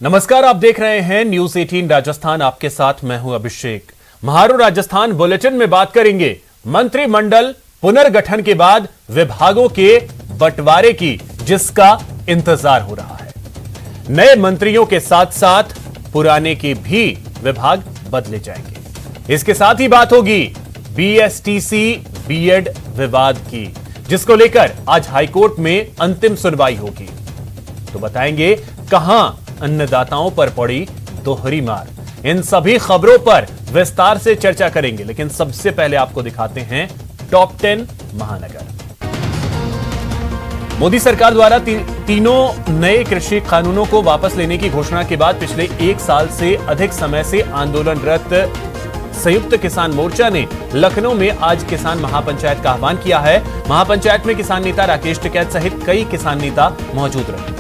नमस्कार, आप देख रहे हैं न्यूज 18 राजस्थान। आपके साथ मैं हूं अभिषेक। महारो राजस्थान बुलेटिन में बात करेंगे मंत्रिमंडल पुनर्गठन के बाद विभागों के बंटवारे की, जिसका इंतजार हो रहा है। नए मंत्रियों के साथ साथ पुराने के भी विभाग बदले जाएंगे। इसके साथ ही बात होगी बीएसटीसी बीएड विवाद की, जिसको लेकर आज हाईकोर्ट में अंतिम सुनवाई होगी। तो बताएंगे कहां अन्नदाताओं पर पड़ी दोहरी मार। इन सभी खबरों पर विस्तार से चर्चा करेंगे, लेकिन सबसे पहले आपको दिखाते हैं टॉप 10 महानगर। मोदी सरकार द्वारा तीनों नए कृषि कानूनों को वापस लेने की घोषणा के बाद पिछले एक साल से अधिक समय से आंदोलनरत संयुक्त किसान मोर्चा ने लखनऊ में आज किसान महापंचायत का आह्वान किया है। महापंचायत में किसान नेता राकेश टिकैत सहित कई किसान नेता मौजूद रहे।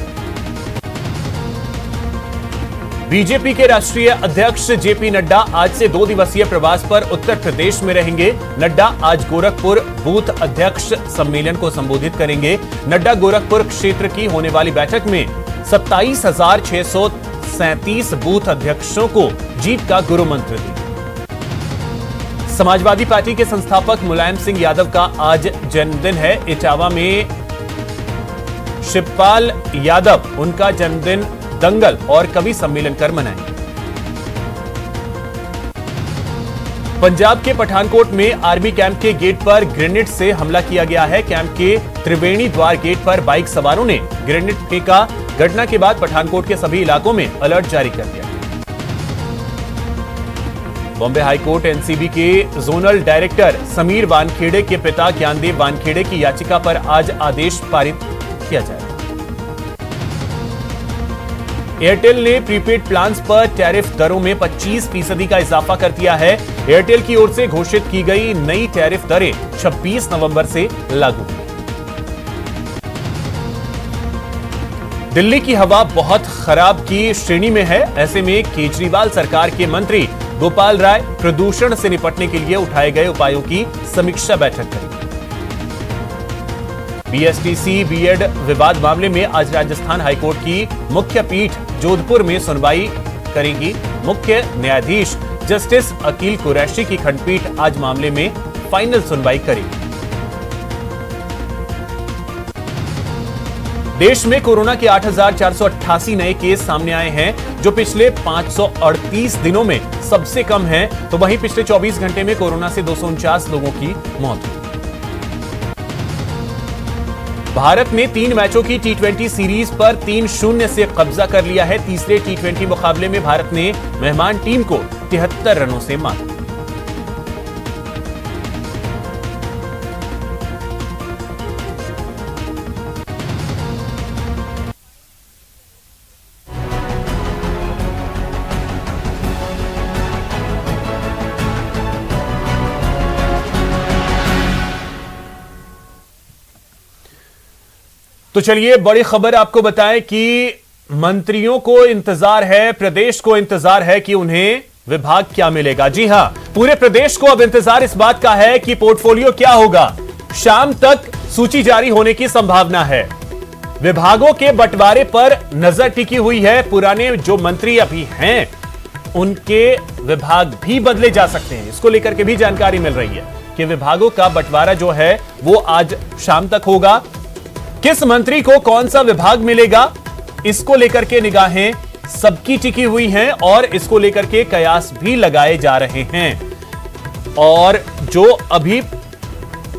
बीजेपी के राष्ट्रीय अध्यक्ष जेपी नड्डा आज से 2 दिवसीय प्रवास पर उत्तर प्रदेश में रहेंगे। नड्डा आज गोरखपुर बूथ अध्यक्ष सम्मेलन को संबोधित करेंगे। नड्डा गोरखपुर क्षेत्र की होने वाली बैठक में 27,637 बूथ अध्यक्षों को जीत का गुरु मंत्र देंगे। समाजवादी पार्टी के संस्थापक मुलायम सिंह यादव का आज जन्मदिन है। इटावा में शिवपाल यादव उनका जन्मदिन दंगल और कवि सम्मेलन कर मनाएंगे। पंजाब के पठानकोट में आर्मी कैंप के गेट पर ग्रेनेड से हमला किया गया है। कैंप के त्रिवेणी द्वार गेट पर बाइक सवारों ने ग्रेनेड फेंका। घटना के बाद पठानकोट के सभी इलाकों में अलर्ट जारी कर दिया। बॉम्बे हाईकोर्ट एनसीबी के जोनल डायरेक्टर समीर वानखेड़े के पिता ज्ञानदेव वानखेड़े की याचिका पर आज आदेश पारित किया जाएगा। एयरटेल ने प्रीपेड प्लान्स पर टैरिफ दरों में 25% का इजाफा कर दिया है। एयरटेल की ओर से घोषित की गई नई टैरिफ दरें 26 नवंबर से लागू हुई। दिल्ली की हवा बहुत खराब की श्रेणी में है। ऐसे में केजरीवाल सरकार के मंत्री गोपाल राय प्रदूषण से निपटने के लिए उठाए गए उपायों की समीक्षा बैठक करेंगे। बीएसटीसी बीएड विवाद मामले में आज राजस्थान हाईकोर्ट की मुख्य पीठ जोधपुर में सुनवाई करेगी। मुख्य न्यायाधीश जस्टिस अकील कुरैशी की खंडपीठ आज मामले में फाइनल सुनवाई करेगी। देश में कोरोना के 8,488 नए केस सामने आए हैं, जो पिछले 538 दिनों में सबसे कम है। तो वहीं पिछले 24 घंटे में कोरोना से 249 लोगों की मौत हुई। भारत ने 3 मैचों की टी20 सीरीज पर 3-0 से कब्जा कर लिया है। तीसरे टी20 मुकाबले में भारत ने मेहमान टीम को 73 रनों से मारा। तो चलिए बड़ी खबर आपको बताएं कि मंत्रियों को इंतजार है, प्रदेश को इंतजार है कि उन्हें विभाग क्या मिलेगा। जी हां, पूरे प्रदेश को अब इंतजार इस बात का है कि पोर्टफोलियो क्या होगा। शाम तक सूची जारी होने की संभावना है। विभागों के बंटवारे पर नजर टिकी हुई है। पुराने जो मंत्री अभी हैं, उनके विभाग भी बदले जा सकते हैं। इसको लेकर के भी जानकारी मिल रही है कि विभागों का बंटवारा जो है वो आज शाम तक होगा। किस मंत्री को कौन सा विभाग मिलेगा, इसको लेकर के निगाहें सबकी टिकी हुई हैं और इसको लेकर के कयास भी लगाए जा रहे हैं। और जो अभी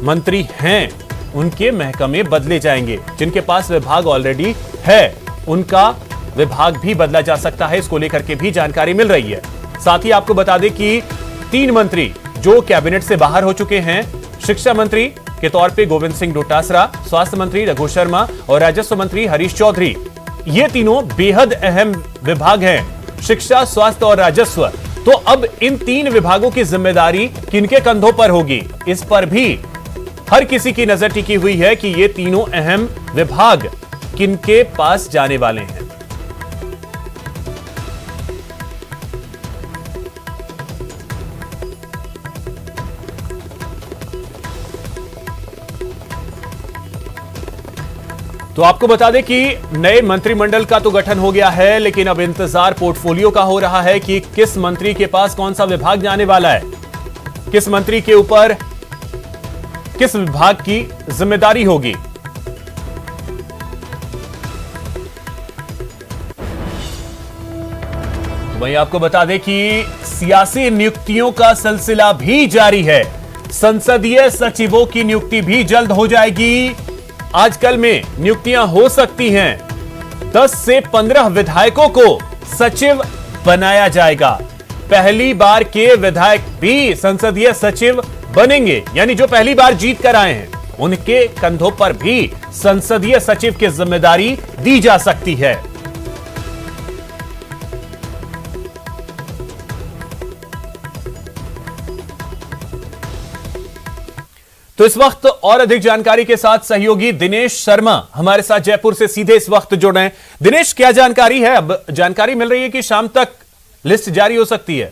मंत्री हैं, उनके महकमे बदले जाएंगे। जिनके पास विभाग ऑलरेडी है, उनका विभाग भी बदला जा सकता है। इसको लेकर के भी जानकारी मिल रही है। साथ ही आपको बता दें कि 3 मंत्री जो कैबिनेट से बाहर हो चुके हैं, शिक्षा मंत्री के तौर पे गोविंद सिंह डोटासरा, स्वास्थ्य मंत्री रघु शर्मा और राजस्व मंत्री हरीश चौधरी, ये तीनों बेहद अहम विभाग हैं, शिक्षा, स्वास्थ्य और राजस्व। तो अब इन 3 विभागों की जिम्मेदारी किनके कंधों पर होगी, इस पर भी हर किसी की नजर टिकी हुई है कि ये तीनों अहम विभाग किनके पास जाने वाले हैं। तो आपको बता दें कि नए मंत्रिमंडल का तो गठन हो गया है, लेकिन अब इंतजार पोर्टफोलियो का हो रहा है कि किस मंत्री के पास कौन सा विभाग जाने वाला है, किस मंत्री के ऊपर किस विभाग की जिम्मेदारी होगी। वहीं आपको बता दें कि सियासी नियुक्तियों का सिलसिला भी जारी है। संसदीय सचिवों की नियुक्ति भी जल्द हो जाएगी। आजकल में नियुक्तियां हो सकती हैं। 10 से 15 विधायकों को सचिव बनाया जाएगा। पहली बार के विधायक भी संसदीय सचिव बनेंगे, यानी जो पहली बार जीत कर आए हैं उनके कंधों पर भी संसदीय सचिव की जिम्मेदारी दी जा सकती है। तो इस वक्त और अधिक जानकारी के साथ सहयोगी दिनेश शर्मा हमारे साथ जयपुर से सीधे इस वक्त जुड़ रहे हैं। दिनेश, क्या जानकारी है? अब जानकारी मिल रही है कि शाम तक लिस्ट जारी हो सकती है।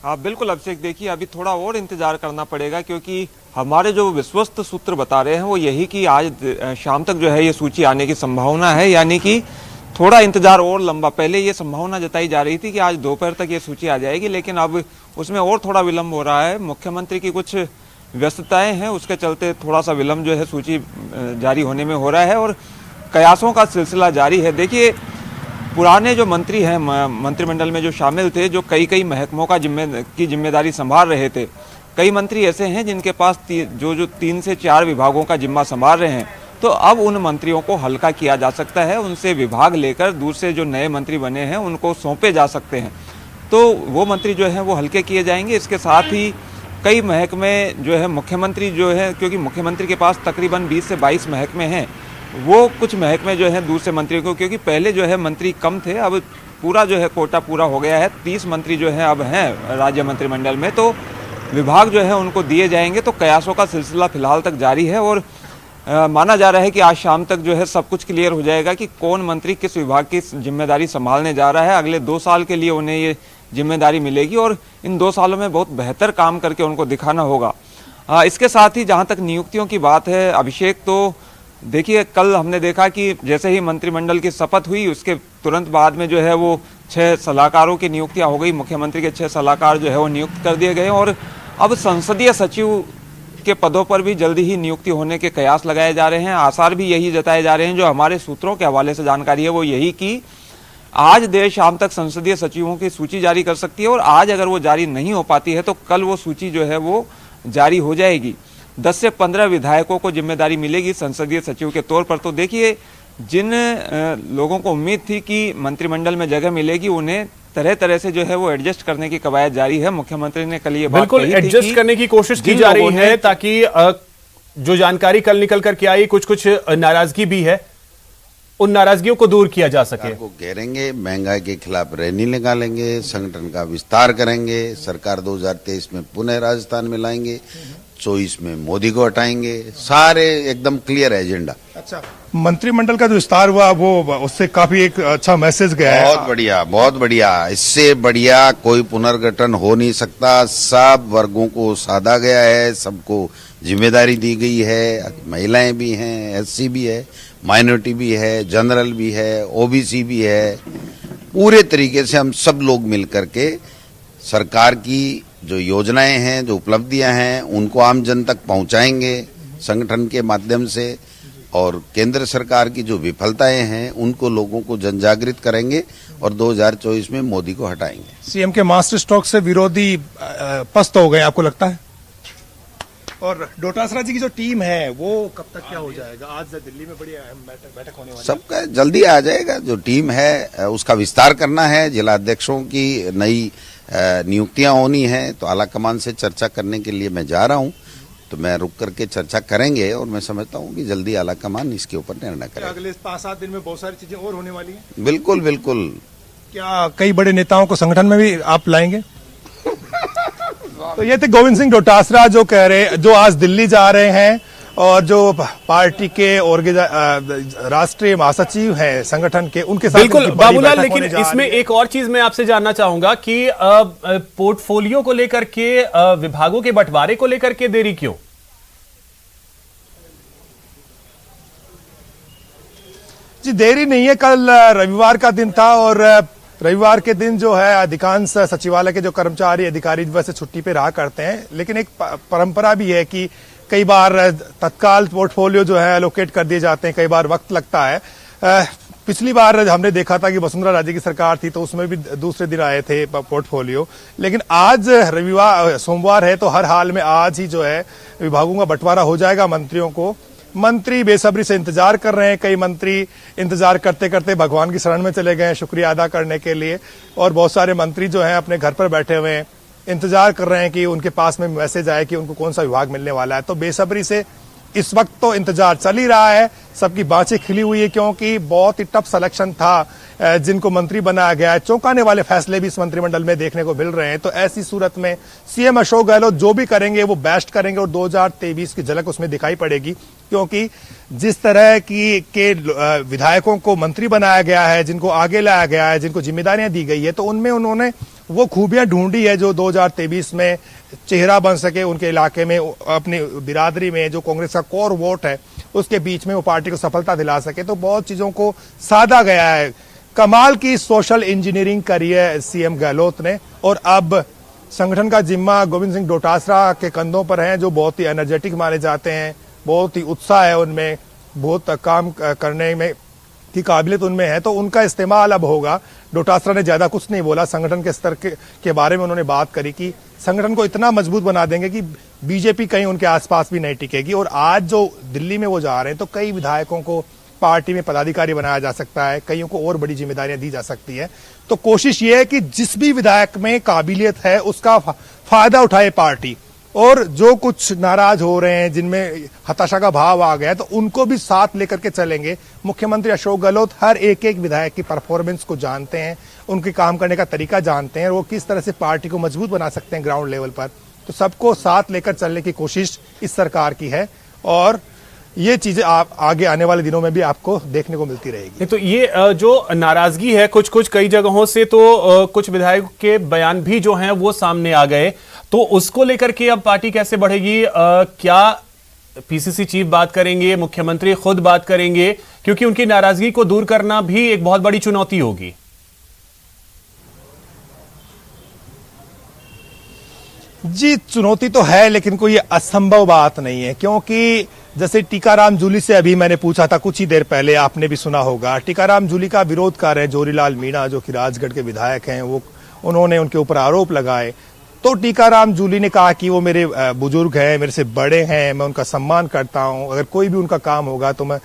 हाँ बिल्कुल अभिषेक, देखिए अभी थोड़ा और इंतजार करना पड़ेगा, क्योंकि हमारे जो विश्वस्त सूत्र बता रहे हैं वो यही कि आज शाम तक जो है ये सूची आने की संभावना है, यानी कि थोड़ा इंतजार और लंबा। पहले ये संभावना जताई जा रही थी कि आज दोपहर तक ये सूची आ जाएगी, लेकिन अब उसमें और थोड़ा विलंब हो रहा है। मुख्यमंत्री की कुछ व्यस्तताएं हैं, उसके चलते थोड़ा सा विलंब जो है सूची जारी होने में हो रहा है और कयासों का सिलसिला जारी है। देखिए पुराने जो मंत्री हैं मंत्रिमंडल में जो शामिल थे, जो कई महकमों का जिम्मेदारी संभाल रहे थे, कई मंत्री ऐसे हैं जिनके पास जो 3 से 4 विभागों का जिम्मा संभाल रहे हैं, तो अब उन मंत्रियों को हल्का किया जा सकता है। उनसे विभाग लेकर दूसरे जो नए मंत्री बने हैं उनको सौंपे जा सकते हैं, तो वो मंत्री जो हैं वो हल्के किए जाएंगे। इसके साथ ही कई महकमे जो है मुख्यमंत्री जो है, क्योंकि मुख्यमंत्री के पास तकरीबन 20 से 22 महकमे हैं, वो कुछ महकमे जो हैं दूसरे मंत्रियों को, क्योंकि पहले जो है मंत्री कम थे, अब पूरा जो है कोटा पूरा हो गया है। 30 मंत्री जो हैं अब हैं राज्य मंत्रिमंडल में, तो विभाग जो है उनको दिए जाएंगे। तो कयासों का सिलसिला फिलहाल तक जारी है और माना जा रहा है कि आज शाम तक जो है सब कुछ क्लियर हो जाएगा कि कौन मंत्री किस विभाग की जिम्मेदारी संभालने जा रहा है। अगले 2 साल के लिए उन्हें ये जिम्मेदारी मिलेगी और इन 2 सालों में बहुत बेहतर काम करके उनको दिखाना होगा। इसके साथ ही जहां तक नियुक्तियों की बात है अभिषेक, तो देखिए कल हमने देखा कि जैसे ही मंत्रिमंडल की शपथ हुई उसके तुरंत बाद में जो है वो 6 सलाहकारों की नियुक्तियां हो गई। मुख्यमंत्री के 6 सलाहकार जो है वो नियुक्त कर दिए गए और अब संसदीय सचिव के पदों पर भी जल्दी ही नियुक्ति होने के कयास लगाए जा रहे हैं। आसार भी यही जताए जा रहे हैं। जो हमारे सूत्रों के हवाले से जानकारी है वो यही कि आज देर शाम तक संसदीय सचिवों की सूची जारी कर सकती है और आज अगर वो जारी नहीं हो पाती है तो कल वो सूची जो है वो जारी हो जाएगी। 10 से 15 विधायकों को जिम्मेदारी मिलेगी संसदीय सचिव के तौर पर। तो देखिए जिन लोगों को उम्मीद थी कि मंत्रिमंडल में जगह मिलेगी, उन्हें तरह तरह से जो है वो एडजस्ट करने की कवायद जारी है। मुख्यमंत्री ने कल ये बात बिल्कुल एडजस्ट करने की कोशिश की जा रही है, ताकि जो जानकारी कल निकल करके आई कुछ नाराजगी भी है, उन नाराजगियों को दूर किया जा सके। को घेरेंगे, महंगाई के खिलाफ रैली निकालेंगे, संगठन का विस्तार करेंगे, सरकार 2023 में पुनः राजस्थान में लाएंगे, 24 में मोदी को हटाएंगे, सारे एकदम क्लियर एजेंडा। अच्छा, मंत्रिमंडल का जो विस्तार हुआ वो उससे काफी एक अच्छा मैसेज गया है। बहुत बढ़िया, बहुत बढ़िया। इससे बढ़िया कोई पुनर्गठन हो नहीं सकता। सब वर्गों को साधा गया है, सबको जिम्मेदारी दी गई है। महिलाएं भी हैं, एससी भी है, माइनॉरिटी भी है, जनरल भी है, ओबीसी भी है। पूरे तरीके से हम सब लोग मिलकर के सरकार की जो योजनाएं हैं, जो उपलब्धियां हैं, उनको आम जन तक पहुंचाएंगे संगठन के माध्यम से, और केंद्र सरकार की जो विफलताएं हैं उनको लोगों को जनजागृत करेंगे और 2024 में मोदी को हटाएंगे। सीएम के मास्टर स्ट्रोक से विरोधी पस्त हो गए, आपको लगता है? और डोटासरा जी की जो टीम है वो कब तक क्या हो जाएगा? आज दिल्ली में बड़ी अहम बैठक होने वाली है। सबका जल्दी आ जाएगा। जो टीम है उसका विस्तार करना है, जिला अध्यक्षों की नई नियुक्तियां होनी है, तो आला कमान से चर्चा करने के लिए मैं जा रहा हूं। तो मैं रुक करके चर्चा करेंगे और मैं समझता हूं कि जल्दी आला कमान इसके ऊपर निर्णय करेगा। अगले 5-7 दिन में बहुत सारी चीजें और होने वाली हैं। बिल्कुल बिल्कुल। क्या कई बड़े नेताओं को संगठन में भी आप लाएंगे? तो ये थे गोविंद सिंह डोटासरा जो कह रहे, जो आज दिल्ली जा रहे हैं और जो पार्टी के राष्ट्रीय महासचिव हैं संगठन के, उनके साथ बिल्कुल उनकी बड़ी बाबूलाल, बैठक लेकिन होने जा इसमें रही है। एक और चीज मैं आपसे जानना चाहूंगा कि पोर्टफोलियो को लेकर के विभागों के बंटवारे को लेकर के देरी क्यों? जी देरी नहीं है, कल रविवार का दिन था और रविवार के दिन जो है अधिकांश सचिवालय के जो कर्मचारी अधिकारी वैसे छुट्टी पे रहा करते हैं, लेकिन एक परंपरा भी है कि कई बार तत्काल पोर्टफोलियो जो है एलोकेट कर दिए जाते हैं, कई बार वक्त लगता है। पिछली बार हमने देखा था कि वसुंधरा राजे की सरकार थी तो उसमें भी दूसरे दिन आए थे पोर्टफोलियो, लेकिन आज सोमवार है तो हर हाल में आज ही जो है विभागों का बंटवारा हो जाएगा मंत्रियों को। मंत्री बेसब्री से इंतजार कर रहे हैं, कई मंत्री इंतजार करते करते भगवान की शरण में चले गए हैं शुक्रिया अदा करने के लिए, और बहुत सारे मंत्री जो हैं अपने घर पर बैठे हुए हैं, इंतजार कर रहे हैं कि उनके पास में मैसेज आए कि उनको कौन सा विभाग मिलने वाला है। तो बेसब्री से इस वक्त तो इंतजार चल ही रहा है, सबकी बाँचें खिली हुई है क्योंकि बहुत ही टफ सिलेक्शन था जिनको मंत्री बनाया गया है। चौंकाने वाले फैसले भी इस मंत्रिमंडल में देखने को मिल रहे हैं। तो ऐसी सूरत में सीएम अशोक गहलोत जो भी करेंगे वो बेस्ट करेंगे और 2023 की झलक उसमें दिखाई पड़ेगी, क्योंकि जिस तरह के विधायकों को मंत्री बनाया गया है, जिनको आगे लाया गया है, जिनको जिम्मेदारियां दी गई है, तो उनमें उन्होंने वो खूबियां ढूंढी है जो 2023 में चेहरा बन सके उनके इलाके में, अपनी बिरादरी में जो कांग्रेस का कोर वोट है उसके बीच में वो पार्टी को सफलता दिला सके। तो बहुत चीजों को साधा गया है। कमाल की सोशल इंजीनियरिंग करी है सीएम गहलोत ने, और अब संगठन का जिम्मा गोविंद सिंह डोटासरा के कंधों पर है, जो बहुत ही एनर्जेटिक माने जाते हैं, बहुत ही उत्साह है उनमें, बहुत काम करने में की काबिलियत उनमें है। तो उनका इस्तेमाल अब होगा। डोटासरा ने ज्यादा कुछ नहीं बोला, संगठन के स्तर के बारे में उन्होंने बात करी कि संगठन को इतना मजबूत बना देंगे कि बीजेपी कहीं उनके आसपास भी नहीं टिकेगी। और आज जो दिल्ली में वो जा रहे हैं तो कई विधायकों को पार्टी में पदाधिकारी बनाया जा सकता है, कईयों को और बड़ी जिम्मेदारियां दी जा सकती है। तो कोशिश ये है कि जिस भी विधायक में काबिलियत है उसका फायदा उठाए पार्टी, और जो कुछ नाराज हो रहे हैं, जिनमें हताशा का भाव आ गया है, तो उनको भी साथ लेकर के चलेंगे। मुख्यमंत्री अशोक गहलोत हर एक विधायक की परफॉर्मेंस को जानते हैं, उनके काम करने का तरीका जानते हैं, और वो किस तरह से पार्टी को मजबूत बना सकते हैं ग्राउंड लेवल पर। तो सबको साथ लेकर चलने की कोशिश इस सरकार की है, और ये चीजें आप आगे आने वाले दिनों में भी आपको देखने को मिलती रहेगी। तो ये जो नाराजगी है कुछ कई जगहों से, तो कुछ विधायकों के बयान भी जो हैं वो सामने आ गए, तो उसको लेकर के अब पार्टी कैसे बढ़ेगी? क्या पीसीसी चीफ बात करेंगे, मुख्यमंत्री खुद बात करेंगे? क्योंकि उनकी नाराजगी को दूर करना भी एक बहुत बड़ी चुनौती होगी। जी चुनौती तो है, लेकिन कोई असंभव बात नहीं है, क्योंकि जैसे टीकाराम जूली से अभी मैंने पूछा था कुछ ही देर पहले, आपने भी सुना होगा, टीकाराम जूली का विरोध कर रहे हैं जोरीलाल मीणा जो कि राजगढ़ के विधायक हैं, वो उन्होंने उनके ऊपर आरोप लगाए। तो टीकाराम जूली ने कहा कि वो मेरे बुजुर्ग हैं, मेरे से बड़े हैं, मैं उनका सम्मान करता हूं, अगर कोई भी उनका काम होगा तो मैं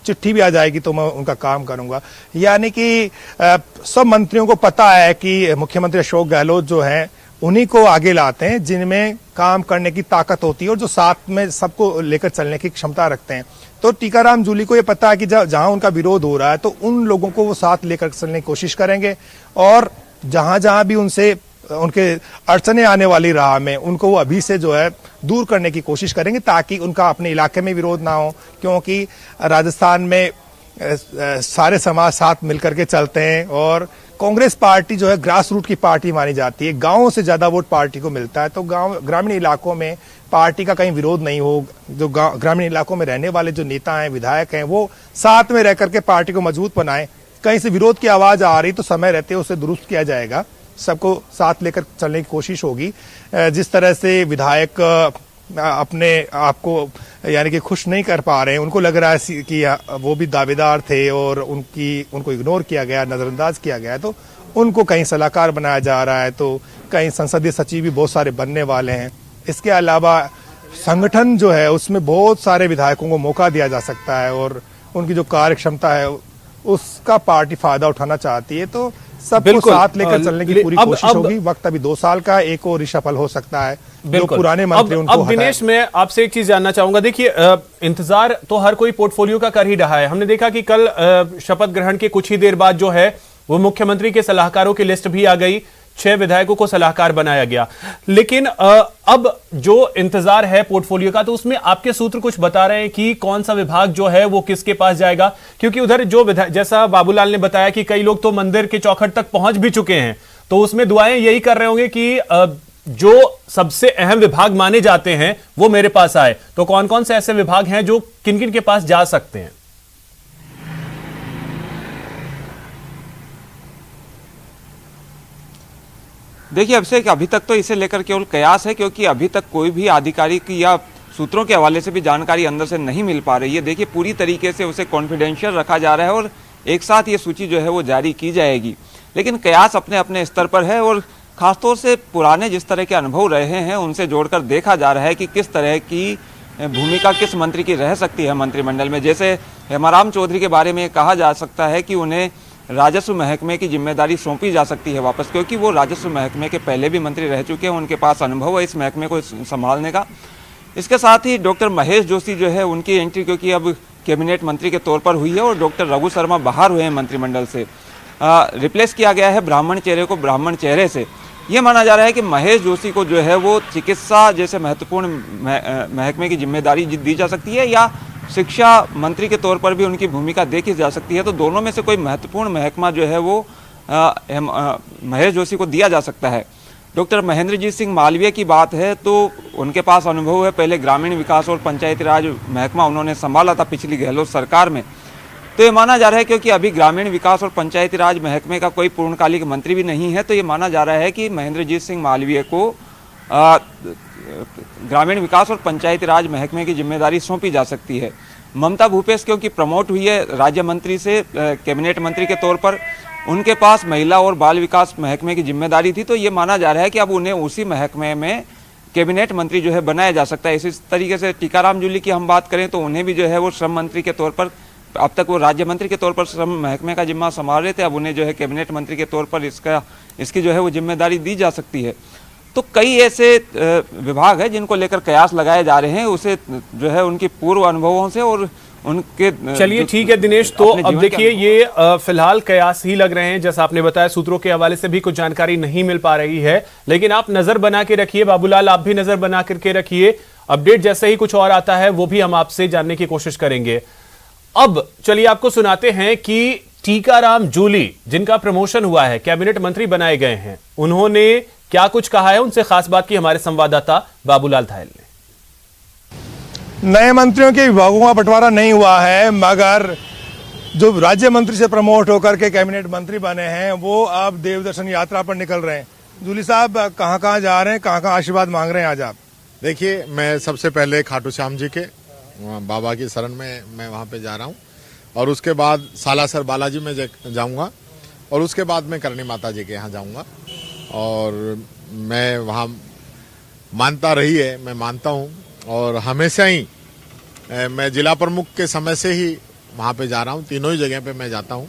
चिट्ठी भी आ जाएगी तो मैं उनका काम करूंगा। यानी कि सब मंत्रियों को पता है कि मुख्यमंत्री अशोक गहलोत जो हैं उन्हीं को आगे लाते हैं जिनमें काम करने की ताकत होती है और जो साथ में सबको लेकर चलने की क्षमता रखते हैं। तो टीकाराम जूली को ये पता है कि जहां उनका विरोध हो रहा है तो उन लोगों को वो साथ लेकर चलने की कोशिश करेंगे, और जहां जहां भी उनसे उनके अड़चने आने वाली राह में उनको वो अभी से जो है दूर करने की कोशिश करेंगे, ताकि उनका अपने इलाके में विरोध ना हो। क्योंकि राजस्थान में सारे समाज साथ मिलकर के चलते हैं, और कांग्रेस पार्टी जो है ग्रास रूट की पार्टी मानी जाती है, गांवों से ज्यादा वोट पार्टी को मिलता है। तो गांव ग्रामीण इलाकों में पार्टी का कहीं विरोध नहीं हो, जो ग्रामीण इलाकों में रहने वाले जो नेता हैं, विधायक हैं, वो साथ में रह करके पार्टी को मजबूत बनाएं। कहीं से विरोध की आवाज आ रही तो समय रहते उसे दुरुस्त किया जाएगा, सबको साथ लेकर चलने की कोशिश होगी। जिस तरह से विधायक अपने आप को यानी कि खुश नहीं कर पा रहे हैं, उनको लग रहा है कि वो भी दावेदार थे और उनको इग्नोर किया गया, नजरअंदाज किया गया, तो उनको कहीं सलाहकार बनाया जा रहा है, तो कहीं संसदीय सचिव भी बहुत सारे बनने वाले हैं। इसके अलावा संगठन जो है उसमें बहुत सारे विधायकों को मौका दिया जा सकता है, और उनकी जो कार्य क्षमता है उसका पार्टी फायदा उठाना चाहती है। तो सबको साथ लेकर चलने की पूरी कोशिश होगी। वक्त अभी 2 साल का, एक और रिशफल हो सकता है, जो पुराने मंत्री उनको अब दिनेश, मैं आपसे एक चीज जानना चाहूंगा। देखिए, इंतजार तो हर कोई पोर्टफोलियो का कर ही रहा है। हमने देखा कि कल शपथ ग्रहण के कुछ ही देर बाद जो है वो मुख्यमंत्री के सलाहकारों की लिस्ट भी आ गई। 6 विधायकों को सलाहकार बनाया गया। लेकिन अब जो इंतजार है पोर्टफोलियो का, तो उसमें आपके सूत्र कुछ बता रहे हैं कि कौन सा विभाग जो है वो किसके पास जाएगा? क्योंकि उधर जो जैसा बाबूलाल ने बताया कि कई लोग तो मंदिर के चौखट तक पहुंच भी चुके हैं, तो उसमें दुआएं यही कर रहे होंगे कि जो सबसे अहम विभाग माने जाते हैं वो मेरे पास आए। तो कौन कौन से ऐसे विभाग हैं जो किन किन के पास जा सकते हैं? देखिए अभिषेक, अभी तक तो इसे लेकर केवल कयास है, क्योंकि अभी तक कोई भी आधिकारिक या सूत्रों के हवाले से भी जानकारी अंदर से नहीं मिल पा रही है। देखिए पूरी तरीके से उसे कॉन्फिडेंशियल रखा जा रहा है और एक साथ ये सूची जो है वो जारी की जाएगी, लेकिन कयास अपने अपने स्तर पर है और खासतौर से पुराने जिस तरह के अनुभव रहे हैं उनसे जोड़कर देखा जा रहा है कि किस तरह की भूमिका किस मंत्री की रह सकती है मंत्रिमंडल में। जैसे हेमाराम चौधरी के बारे में कहा जा सकता है कि उन्हें राजस्व महकमे की जिम्मेदारी सौंपी जा सकती है वापस, क्योंकि वो राजस्व महकमे के पहले भी मंत्री रह चुके हैं, उनके पास अनुभव है इस महकमे को संभालने का। इसके साथ ही डॉक्टर महेश जोशी जो है उनकी एंट्री क्योंकि अब कैबिनेट मंत्री के तौर पर हुई है और डॉक्टर रघु शर्मा बाहर हुए हैं मंत्रिमंडल से, रिप्लेस किया गया है ब्राह्मण चेहरे को ब्राह्मण चेहरे से। ये माना जा रहा है कि महेश जोशी को जो है वो चिकित्सा जैसे महत्वपूर्ण महकमे की जिम्मेदारी दी जा सकती है या शिक्षा मंत्री के तौर पर भी उनकी भूमिका देखी जा सकती है। तो दोनों में से कोई महत्वपूर्ण महकमा जो है वो महेश जोशी को दिया जा सकता है। डॉक्टर महेंद्रजीत सिंह मालवीय की बात है तो उनके पास अनुभव है, पहले ग्रामीण विकास और पंचायती राज महकमा उन्होंने संभाला था पिछली गहलोत सरकार में। तो ये माना जा रहा है क्योंकि अभी ग्रामीण विकास और पंचायती राज महकमे का कोई पूर्णकालिक मंत्री भी नहीं है, तो ये माना जा रहा है कि महेंद्रजीत सिंह मालवीय को ग्रामीण विकास और पंचायती राज महकमे की जिम्मेदारी सौंपी जा सकती है। ममता भूपेश क्योंकि प्रमोट हुई है राज्य मंत्री से कैबिनेट मंत्री के तौर पर, उनके पास महिला और बाल विकास महकमे की जिम्मेदारी थी, तो ये माना जा रहा है कि अब उन्हें उसी महकमे में कैबिनेट मंत्री जो है बनाया जा सकता है। इसी तरीके से टीकाराम जूली की हम बात करें तो उन्हें भी जो है वो श्रम मंत्री के तौर पर, अब तक वो राज्य मंत्री के तौर पर श्रम महकमे का जिम्मा संभाल रहे थे, अब उन्हें जो है कैबिनेट मंत्री के तौर पर इसकी जो है वो जिम्मेदारी दी जा सकती है। तो कई ऐसे विभाग है जिनको लेकर कयास लगाए जा रहे हैं, उसे जो है उनकी पूर्व अनुभवों से और उनके। चलिए ठीक है दिनेश, तो अब देखिए ये फिलहाल कयास ही लग रहे हैं, जैसा आपने बताया सूत्रों के हवाले से भी कुछ जानकारी नहीं मिल पा रही है, लेकिन आप नजर बना के रखिए। बाबूलाल आप भी नजर बना करके रखिए, अपडेट जैसे ही कुछ और आता है वो भी हम आपसे जानने की कोशिश करेंगे। अब चलिए आपको सुनाते हैं कि टीकाराम जूली जिनका प्रमोशन हुआ है, कैबिनेट मंत्री बनाए गए हैं, उन्होंने क्या कुछ कहा है, उनसे खास बात की हमारे संवाददाता बाबूलाल धायल ने। नए मंत्रियों के विभागों का बंटवारा नहीं हुआ है, मगर जो राज्य मंत्री से प्रमोट होकर के कैबिनेट मंत्री बने हैं वो अब देवदर्शन यात्रा पर निकल रहे हैं। जूली साहब कहां कहां जा रहे हैं, कहां कहां आशीर्वाद मांग रहे हैं आज आप? देखिए, मैं सबसे पहले खाटू श्याम जी के बाबा की शरण में मैं वहां पे जा रहा हूं और उसके बाद सालासर बालाजी में जाऊंगा और उसके बाद मैं करणी माता जी के यहाँ जाऊंगा। और मैं वहाँ मानता रही है, मैं मानता हूँ और हमेशा ही मैं जिला प्रमुख के समय से ही वहाँ पे जा रहा हूँ, तीनों ही जगह पे मैं जाता हूँ।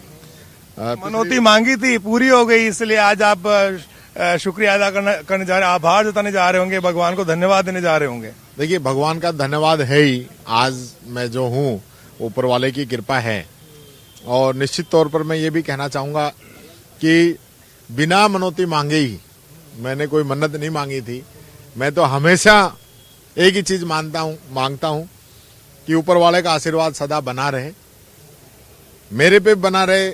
मनौती मांगी थी, पूरी हो गई, इसलिए आज आप शुक्रिया अदा करने जा रहे हैं, आभार जताने जा रहे होंगे, भगवान को धन्यवाद देने जा रहे होंगे। देखिए, भगवान का धन्यवाद है ही, आज मैं जो हूँ ऊपर वाले की कृपा है। और निश्चित तौर पर मैं ये भी कहना चाहूँगा कि बिना मनौती मांगे ही, मैंने कोई मन्नत नहीं मांगी थी, मैं तो हमेशा एक ही चीज मांगता हूं कि ऊपर वाले का आशीर्वाद सदा बना रहे, मेरे पे बना रहे,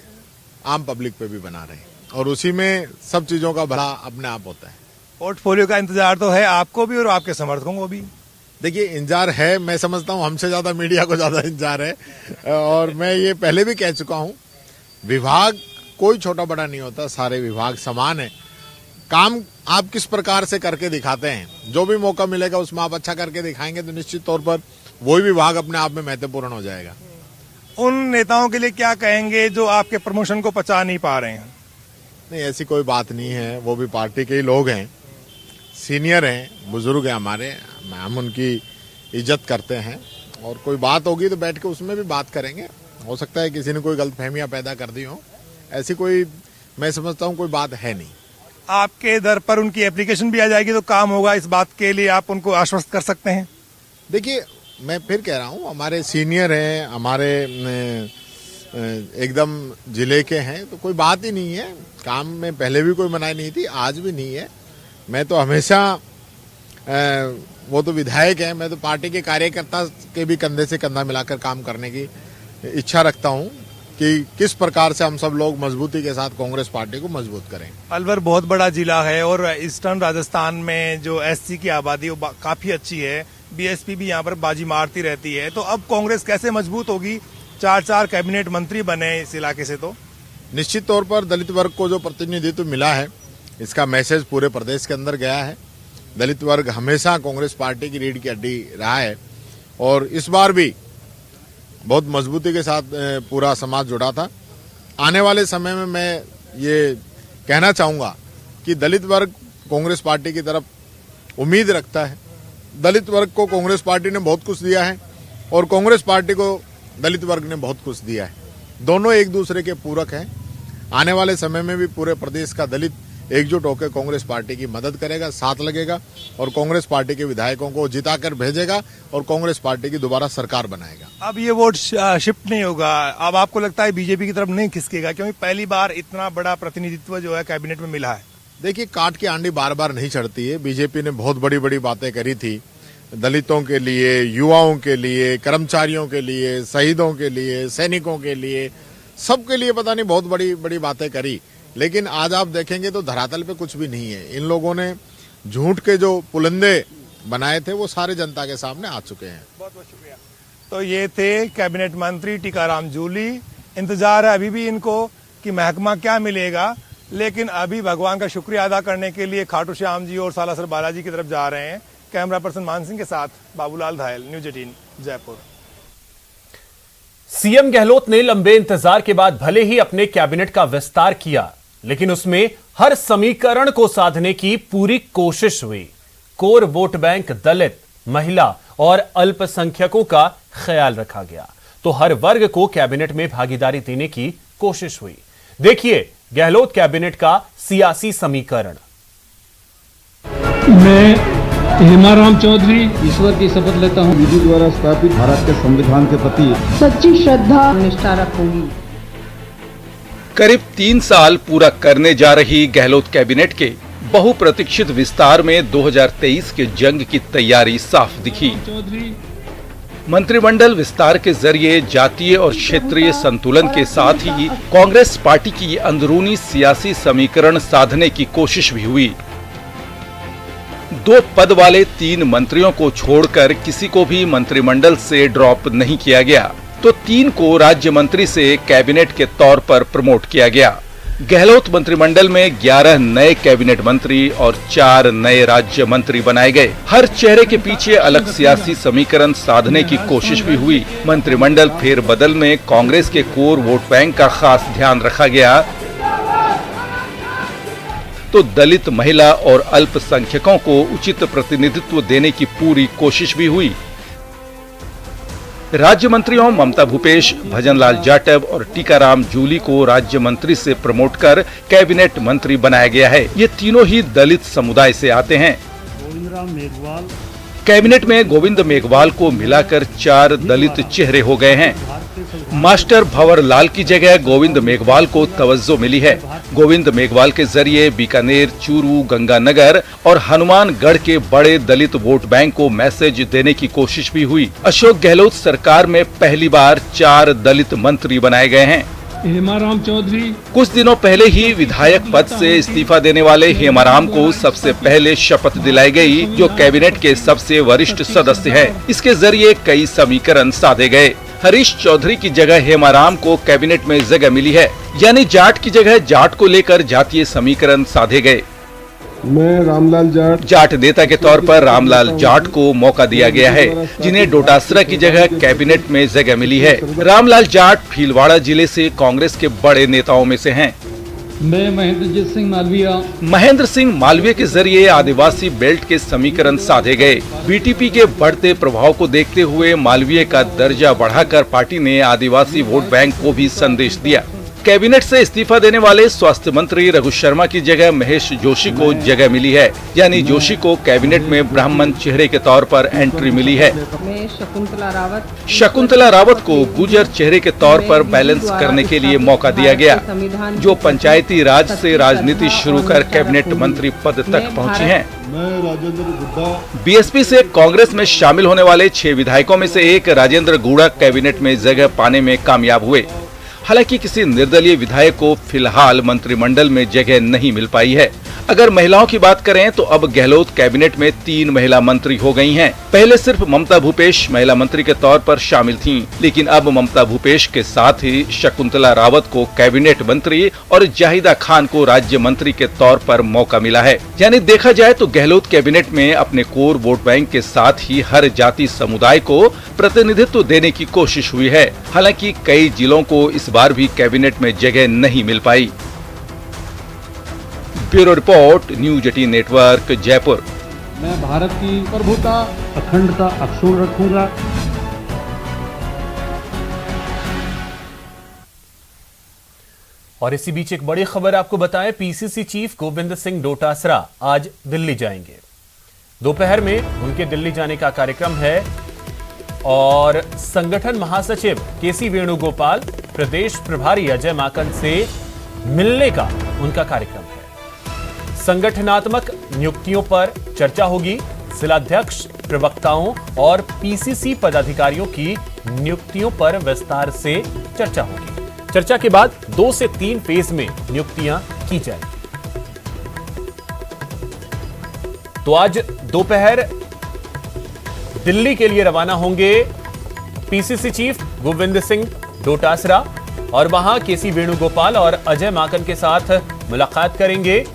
आम पब्लिक पे भी बना रहे, और उसी में सब चीजों का भला अपने आप होता है। पोर्टफोलियो का इंतजार तो है आपको भी और आपके समर्थकों को भी। देखिए, इंतजार है, मैं समझता हूं हमसे ज्यादा मीडिया को ज्यादा इंतजार है, और मैं ये पहले भी कह चुका हूं, विभाग कोई छोटा बड़ा नहीं होता, सारे विभाग समान है। काम आप किस प्रकार से करके दिखाते हैं, जो भी मौका मिलेगा उसमें आप अच्छा करके दिखाएंगे तो निश्चित तौर पर वही विभाग अपने आप में महत्वपूर्ण हो जाएगा। उन नेताओं के लिए क्या कहेंगे जो आपके प्रमोशन को पचा नहीं पा रहे हैं? नहीं, ऐसी कोई बात नहीं है, वो भी पार्टी के ही लोग हैं, सीनियर हैं, बुजुर्ग हैं हमारे, हम उनकी इज्जत करते हैं, और कोई बात होगी तो बैठ के उसमें भी बात करेंगे। हो सकता है किसी ने कोई गलतफहमियां पैदा कर दी हो, ऐसी कोई, मैं समझता हूं कोई बात है नहीं। आपके दर पर उनकी एप्लीकेशन भी आ जाएगी तो काम होगा, इस बात के लिए आप उनको आश्वस्त कर सकते हैं? देखिए, मैं फिर कह रहा हूं, हमारे सीनियर हैं, हमारे एकदम जिले के हैं तो कोई बात ही नहीं है। काम में पहले भी कोई मनाही नहीं थी, आज भी नहीं है। मैं तो हमेशा वो तो विधायक है, मैं तो पार्टी के कार्यकर्ता के भी कंधे से कंधा मिलाकर काम करने की इच्छा रखता हूं कि किस प्रकार से हम सब लोग मजबूती के साथ कांग्रेस पार्टी को मजबूत करें। अलवर बहुत बड़ा जिला है और ईस्टर्न राजस्थान में जो एससी की आबादी वो काफी अच्छी है। बीएसपी भी यहाँ पर बाजी मारती रहती है, तो अब कांग्रेस कैसे मजबूत होगी? 4 कैबिनेट मंत्री बने इस इलाके से, तो निश्चित तौर पर दलित वर्ग को जो प्रतिनिधित्व मिला है, इसका मैसेज पूरे प्रदेश के अंदर गया है। दलित वर्ग हमेशा कांग्रेस पार्टी की रीढ़ की हड्डी रहा है और इस बार भी बहुत मजबूती के साथ पूरा समाज जुड़ा था। आने वाले समय में मैं ये कहना चाहूंगा कि दलित वर्ग कांग्रेस पार्टी की तरफ उम्मीद रखता है। दलित वर्ग को कांग्रेस पार्टी ने बहुत कुछ दिया है और कांग्रेस पार्टी को दलित वर्ग ने बहुत कुछ दिया है। दोनों एक दूसरे के पूरक हैं। आने वाले समय में भी पूरे प्रदेश का दलित एकजुट होकर कांग्रेस पार्टी की मदद करेगा, साथ लगेगा और कांग्रेस पार्टी के विधायकों को जिताकर भेजेगा और कांग्रेस पार्टी की दोबारा सरकार बनाएगा। अब ये वोट शिफ्ट नहीं होगा। अब आपको लगता है बीजेपी की तरफ नहीं खिसकेगा, क्योंकि पहली बार इतना बड़ा प्रतिनिधित्व जो है कैबिनेट में मिला है। देखिए, काट की आंडी बार बार नहीं चढ़ती है। बीजेपी ने बहुत बड़ी बड़ी बातें करी थी, दलितों के लिए, युवाओं के लिए, कर्मचारियों के लिए, शहीदों के लिए, सैनिकों के लिए, सबके लिए पता नहीं बहुत बड़ी बड़ी बातें करी। लेकिन आज आप देखेंगे तो धरातल पे कुछ भी नहीं है। इन लोगों ने झूठ के जो पुलंदे बनाए थे वो सारे जनता के सामने आ चुके हैं। बहुत बहुत शुक्रिया। तो ये थे कैबिनेट मंत्री टीकाराम जूली। इंतजार है अभी भी इनको कि महकमा क्या मिलेगा, लेकिन अभी भगवान का शुक्रिया अदा करने के लिए खाटू श्याम जी और सालासर बालाजी की तरफ जा रहे हैं। कैमरा पर्सन मान सिंह के साथ बाबूलाल धायल, न्यूज 18 जयपुर। सीएम गहलोत ने लंबे इंतजार के बाद भले ही अपने कैबिनेट का विस्तार किया, लेकिन उसमें हर समीकरण को साधने की पूरी कोशिश हुई। कोर वोट बैंक दलित, महिला और अल्पसंख्यकों का ख्याल रखा गया, तो हर वर्ग को कैबिनेट में भागीदारी देने की कोशिश हुई। देखिए गहलोत कैबिनेट का सियासी समीकरण। मैं हेमाराम चौधरी ईश्वर की शपथ लेता हूँ, विधि द्वारा स्थापित भारत के संविधान के प्रति सच्ची श्रद्धा निष्ठा रखूंगी। करीब 3 साल पूरा करने जा रही गहलोत कैबिनेट के बहुप्रतीक्षित विस्तार में 2023 के जंग की तैयारी साफ दिखी। मंत्रिमंडल विस्तार के जरिए जातीय और क्षेत्रीय संतुलन के साथ ही कांग्रेस पार्टी की अंदरूनी सियासी समीकरण साधने की कोशिश भी हुई। 2 पद वाले 3 मंत्रियों को छोड़कर किसी को भी मंत्रिमंडल से ड्रॉप नहीं किया गया, तो 3 को राज्य मंत्री से कैबिनेट के तौर पर प्रमोट किया गया। गहलोत मंत्रिमंडल में 11 नए कैबिनेट मंत्री और 4 नए राज्य मंत्री बनाए गए। हर चेहरे के पीछे अलग सियासी समीकरण साधने की कोशिश भी हुई। मंत्रिमंडल फेरबदल में कांग्रेस के कोर वोट बैंक का खास ध्यान रखा गया, तो दलित, महिला और अल्पसंख्यकों को उचित प्रतिनिधित्व देने की पूरी कोशिश भी हुई। राज्य मंत्रियों ममता भूपेश, भजनलाल जाटव और टीकाराम जूली को राज्य मंत्री से प्रमोट कर कैबिनेट मंत्री बनाया गया है। ये तीनों ही दलित समुदाय से आते हैं। कैबिनेट में गोविंद मेघवाल को मिलाकर 4 दलित चेहरे हो गए हैं। मास्टर भंवर लाल की जगह गोविंद मेघवाल को तवज्जो मिली है। गोविंद मेघवाल के जरिए बीकानेर, चूरू, गंगानगर और हनुमानगढ़ के बड़े दलित वोट बैंक को मैसेज देने की कोशिश भी हुई। अशोक गहलोत सरकार में पहली बार 4 दलित मंत्री बनाए गए हैं। हेमाराम चौधरी कुछ दिनों पहले ही विधायक पद से इस्तीफा देने वाले हेमाराम को सबसे पहले शपथ दिलाई गई, जो कैबिनेट के सबसे वरिष्ठ सदस्य हैं। इसके जरिए कई समीकरण साधे गए। हरीश चौधरी की जगह हेमाराम को कैबिनेट में जगह मिली है, यानी जाट की जगह जाट को लेकर जातीय समीकरण साधे गए। मैं रामलाल जाट नेता के तौर पर रामलाल जाट को मौका दिया गया है, जिन्हें डोटासरा की जगह कैबिनेट में जगह मिली है। रामलाल जाट भीलवाड़ा जिले से कांग्रेस के बड़े नेताओं में से हैं। मैं महेंद्र सिंह मालवीय के जरिए आदिवासी बेल्ट के समीकरण साधे गए। बीटीपी के बढ़ते प्रभाव को देखते हुए मालवीय का दर्जा बढ़ाकर पार्टी ने आदिवासी वोट बैंक को भी संदेश दिया। कैबिनेट से इस्तीफा देने वाले स्वास्थ्य मंत्री रघु शर्मा की जगह महेश जोशी को जगह मिली है, यानी जोशी को कैबिनेट में ब्राह्मण चेहरे के तौर पर एंट्री मिली है। मैं शकुंतला रावत को गुर्जर चेहरे के तौर पर बैलेंस करने के लिए मौका दिया गया, जो पंचायती राज से राजनीति शुरू कर कैबिनेट मंत्री पद तक पहुंची हैं। बीएसपी से कांग्रेस में शामिल होने वाले 6 विधायकों में से एक राजेंद्र गुड़ा कैबिनेट में जगह पाने में कामयाब हुए। हालांकि किसी निर्दलीय विधायक को फिलहाल मंत्रिमंडल में जगह नहीं मिल पाई है। अगर महिलाओं की बात करें तो अब गहलोत कैबिनेट में 3 महिला मंत्री हो गई हैं। पहले सिर्फ ममता भूपेश महिला मंत्री के तौर पर शामिल थीं, लेकिन अब ममता भूपेश के साथ ही शकुंतला रावत को कैबिनेट मंत्री और जाहिदा खान को राज्य मंत्री के तौर पर मौका मिला है। यानी देखा जाए तो गहलोत कैबिनेट में अपने कोर वोट बैंक के साथ ही हर जाति समुदाय को प्रतिनिधित्व देने की कोशिश हुई है। हालांकि कई जिलों को इस बार भी कैबिनेट में जगह नहीं मिल पाई। Bureau report, news 18 network, Jaipur. मैं भारत की प्रभुता अखंडता अक्षुण्ण रखूंगा। और इसी बीच एक बड़ी खबर आपको बताएं, पीसीसी चीफ गोविंद सिंह डोटासरा आज दिल्ली जाएंगे। दोपहर में उनके दिल्ली जाने का कार्यक्रम है और संगठन महासचिव केसी वेणुगोपाल, प्रदेश प्रभारी अजय माकन से मिलने का उनका कार्यक्रम है। संगठनात्मक नियुक्तियों पर चर्चा होगी। जिलाध्यक्ष, प्रवक्ताओं और पीसीसी पदाधिकारियों की नियुक्तियों पर विस्तार से चर्चा होगी। चर्चा के बाद 2 से 3 फेज में नियुक्तियां की जाएंगी। तो आज दोपहर दिल्ली के लिए रवाना होंगे पीसीसी चीफ गोविंद सिंह डोटासरा और वहां केसी वेणुगोपाल और अजय माकन के साथ मुलाकात करेंगे।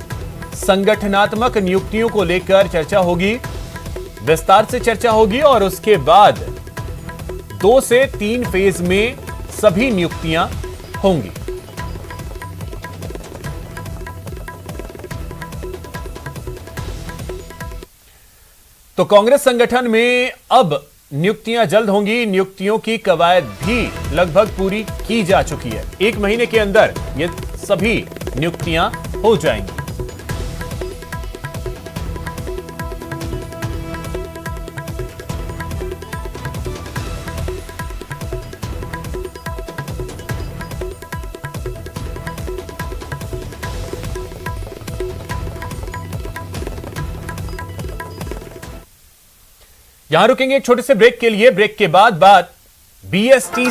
संगठनात्मक नियुक्तियों को लेकर चर्चा होगी, विस्तार से चर्चा होगी और उसके बाद 2 से 3 फेज में सभी नियुक्तियां होंगी। तो कांग्रेस संगठन में अब नियुक्तियां जल्द होंगी। नियुक्तियों की कवायद भी लगभग पूरी की जा चुकी है। 1 महीने के अंदर ये सभी नियुक्तियां हो जाएंगी। यहां रुकेंगे एक छोटे से ब्रेक के लिए। ब्रेक के बाद बात बीएसटीसी